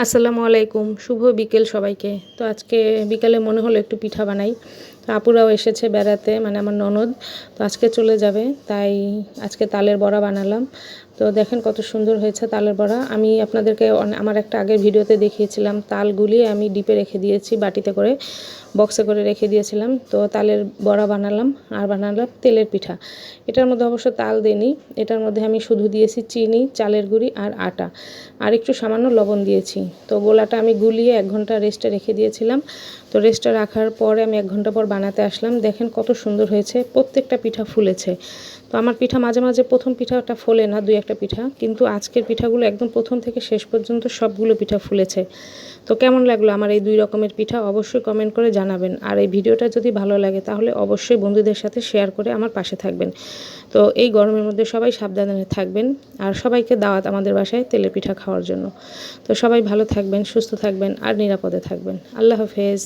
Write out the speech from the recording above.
আসসালামু আলাইকুম, শুভ বিকেল সবাইকে। তো আজকে বিকালে মনে হলো একটু পিঠা বানাই। তো আপুরাও এসেছে বেড়াতে, মানে আমার ননদ। তো আজকে চলে যাবে, তাই আজকে তালের বড়া বানালাম। তো দেখেন কত সুন্দর হয়েছে তালের বড়া। আমি আপনাদেরকে আমার একটা আগের ভিডিওতে দেখিয়েছিলাম, তাল গুলিয়ে আমি ডিপে রেখে দিয়েছি, বাটিতে করে বক্সে করে রেখে দিয়েছিলাম। তো তালের বড়া বানালাম আর বানালাম তেলের পিঠা। এটার মধ্যে অবশ্য তাল দিইনি, এটার মধ্যে আমি শুধু দিয়েছি চিনি, চালের গুঁড়ি আর আটা, আর একটু সামান্য লবণ দিয়েছি। তো গোলাটা আমি গুলিয়ে 1 ঘন্টা রেস্টে রেখে দিয়েছিলাম। তো রেস্টে রাখার পরে আমি 1 ঘন্টা পর বানাতে আসলাম। দেখেন কত সুন্দর হয়েছে, প্রত্যেকটা পিঠা ফুলেছে। তো আমার পিঠা মাঝে মাঝে প্রথম পিঠাটা ফোলে না, 2-1টা পিঠা, কিন্তু আজকের পিঠাগুলো একদম প্রথম থেকে শেষ পর্যন্ত সবগুলো পিঠা ফুলেছে। তো কেমন লাগলো আমার এই 2 রকমের পিঠা অবশ্যই কমেন্ট করে জানাবেন। আর এই ভিডিওটা যদি ভালো লাগে তাহলে অবশ্যই বন্ধুদের সাথে শেয়ার করে আমার পাশে থাকবেন। তো এই গরমের মধ্যে সবাই সাবধানে থাকবেন, আর সবাইকে দাওয়াত আমাদের বাসায় তেলের পিঠা খাওয়ার জন্য। তো সবাই ভালো থাকবেন, সুস্থ থাকবেন আর নিরাপদে থাকবেন। আল্লাহ হাফেজ।